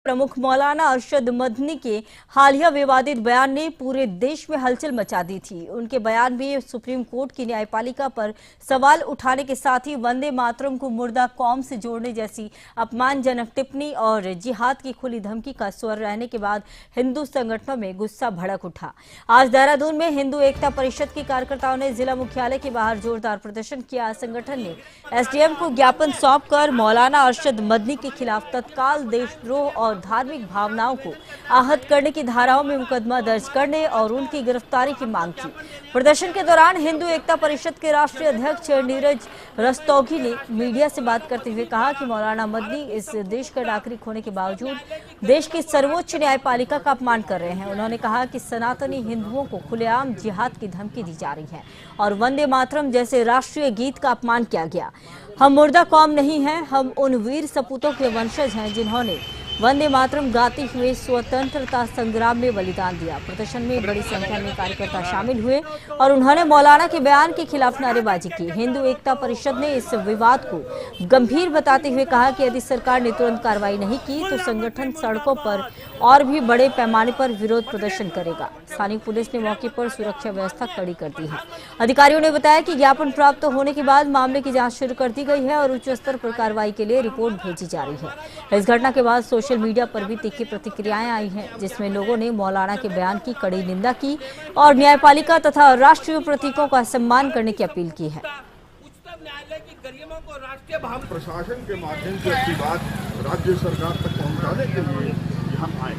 प्रमुख मौलाना अरशद मदनी के हालिया विवादित बयान ने पूरे देश में हलचल मचा दी थी। उनके बयान में सुप्रीम कोर्ट की न्यायपालिका पर सवाल उठाने के साथ ही वंदे मातरम को मुर्दा कौम से जोड़ने जैसी अपमानजनक टिप्पणी और जिहाद की खुली धमकी का स्वर रहने के बाद हिंदू संगठनों में गुस्सा भड़क उठा। आज देहरादून में हिंदू एकता परिषद के कार्यकर्ताओं ने जिला मुख्यालय के बाहर जोरदार प्रदर्शन किया। संगठन ने एसडीएम को ज्ञापन सौंपकर मौलाना अरशद मदनी के खिलाफ तत्काल देशद्रोह और धार्मिक भावनाओं को आहत करने की धाराओं में मुकदमा दर्ज करने और उनकी गिरफ्तारी की मांग की। प्रदर्शन के दौरान हिंदू एकता परिषद के राष्ट्रीय अध्यक्ष नीरज रस्तोगी ने मीडिया से बात करते हुए कहा कि मौलाना मदनी इस देश का नागरिक होने के बावजूद देश की सर्वोच्च न्यायपालिका का अपमान कर रहे हैं। उन्होंने कहा कि सनातनी हिंदुओं को खुलेआम जिहाद की धमकी दी जा रही है और वंदे मातरम जैसे राष्ट्रीय गीत का अपमान किया गया। हम मुर्दा कौम नहीं हैं, हम उन वीर सपूतों के वंशज हैं जिन्होंने वंदे मातरम गाते हुए स्वतंत्रता संग्राम में बलिदान दिया। प्रदर्शन में बड़ी संख्या में कार्यकर्ता शामिल हुए और उन्होंने मौलाना के बयान के खिलाफ नारेबाजी की। हिंदू एकता परिषद ने इस विवाद को गंभीर बताते हुए कहा कि यदि सरकार ने तुरंत कार्रवाई नहीं की तो संगठन सड़कों पर और भी बड़े पैमाने पर विरोध प्रदर्शन करेगा। स्थानीय पुलिस ने मौके पर सुरक्षा व्यवस्था कड़ी कर दी है। अधिकारियों ने बताया कि ज्ञापन प्राप्त होने के बाद मामले की जांच शुरू कर दी गई है और उच्च स्तर पर कार्रवाई के लिए रिपोर्ट भेजी जा रही है। इस घटना के बाद सोशल मीडिया पर भी तीखी प्रतिक्रियाएं आई हैं, जिसमें लोगों ने मौलाना के बयान की कड़ी निंदा की और न्यायपालिका तथा राष्ट्रीय प्रतीकों का सम्मान करने की अपील की है। न्यायालय की गरिमा को राष्ट्रीय प्रशासन के माध्यम से अपनी बात राज्य सरकार तक पहुंचाने के लिए हम आए।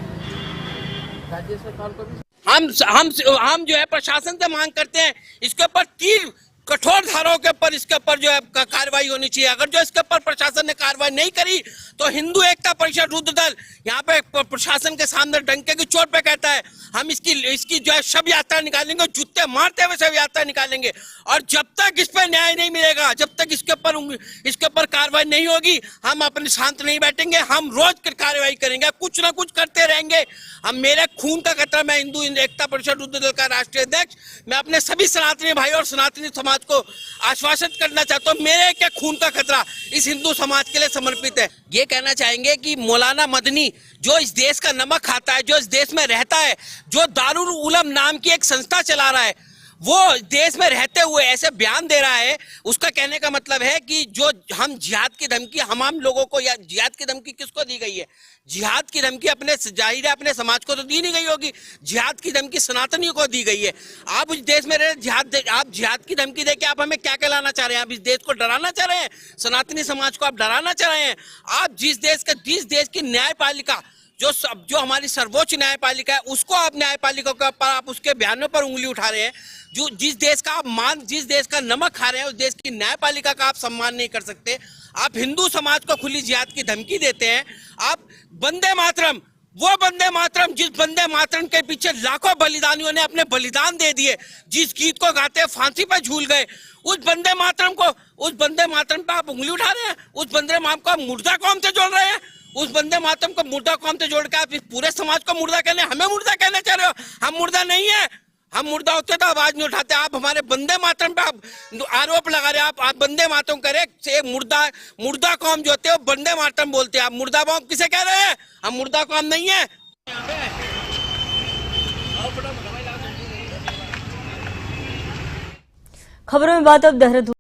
राज्य सरकार को भी हम जो है प्रशासन से मांग करते हैं इसके ऊपर तीर कठोर धाराओं के ऊपर इसके ऊपर जो है कार्रवाई होनी चाहिए। अगर जो इसके ऊपर प्रशासन ने कार्रवाई नहीं करी तो हिंदू एकता परिषद रुद्र दल यहाँ पे प्रशासन के सामने डंके की चोट पे कहता है हम इसकी जो है शव यात्रा निकालेंगे, जूते मारते हुए शव यात्रा निकालेंगे और जब तक इस पर न्याय नहीं मिलेगा, जब तक इसके ऊपर कार्रवाई नहीं होगी हम अपने शांत नहीं बैठेंगे। हम रोज कार्रवाई करेंगे, कुछ ना कुछ करते रहेंगे। हम मेरे खून का खतरा, मैं हिंदू एकता परिषद रुद्र दल का राष्ट्रीय अध्यक्ष, मैं अपने सभी सनातनी भाई और सनातनी समाज को आश्वासित करना चाहता हूँ मेरे क्या खून का खतरा इस हिंदू समाज के लिए समर्पित है। ये कहना चाहेंगे कि मौलाना मदनी जो इस देश का नमक खाता है, जो इस देश में रहता है, जो दारुल उलम नाम की एक संस्था चला रहा है, वो देश में रहते हुए ऐसे बयान दे रहा है, उसका कहने का मतलब है कि जो हम जिहाद की धमकी हम लोगों को, या जिहाद की धमकी किसको दी गई है? जिहाद की धमकी अपने जाहिर है अपने समाज को तो दी नहीं गई होगी, जिहाद की धमकी सनातनियों को दी गई है। आप इस देश में रहे आप जिहाद की धमकी देके आप हमें क्या कहलाना चाह रहे हैं? आप इस देश को डराना चाह रहे हैं, सनातनी समाज को आप डराना चाह रहे हैं। आप जिस देश की न्यायपालिका जो हमारी सर्वोच्च न्यायपालिका है उसको आप न्यायपालिका के ऊपर आप उसके बयानों पर उंगली उठा रहे हैं। जो जिस देश का नमक खा रहे हैं उस देश की न्यायपालिका का आप सम्मान नहीं कर सकते। आप हिंदू समाज को खुली जिहाद की धमकी देते हैं। आप वंदे मातरम, वो वंदे मातरम जिस वंदे मातरम के पीछे लाखों बलिदानियों ने अपने बलिदान दे दिए, जिस गीत को गाते फांसी पर झूल गए, उस वंदे मातरम पे आप उंगली उठा रहे हैं। उस वंदे मातरम को मुर्दा कौम से जोड़ रहे हैं। उस वंदे मातरम को मुर्दा कौम से जोड़ के आप इस पूरे समाज को मुर्दा कहने, हमें मुर्दा कहना चाह रहे हो? हम मुर्दा नहीं है। हम मुर्दा होते तो आवाज नहीं उठाते। आप हमारे वंदे मातरम पे आप आरोप लगा रहे हैं। आप वंदे मातरम करे से मुर्दा कौम जो होते हैं वो वंदे मातरम बोलते हैं। आप मुर्दा कौम किसे कह रहे हैं? हम मुर्दा कौम नहीं है। खबरों में बात अब देहरादून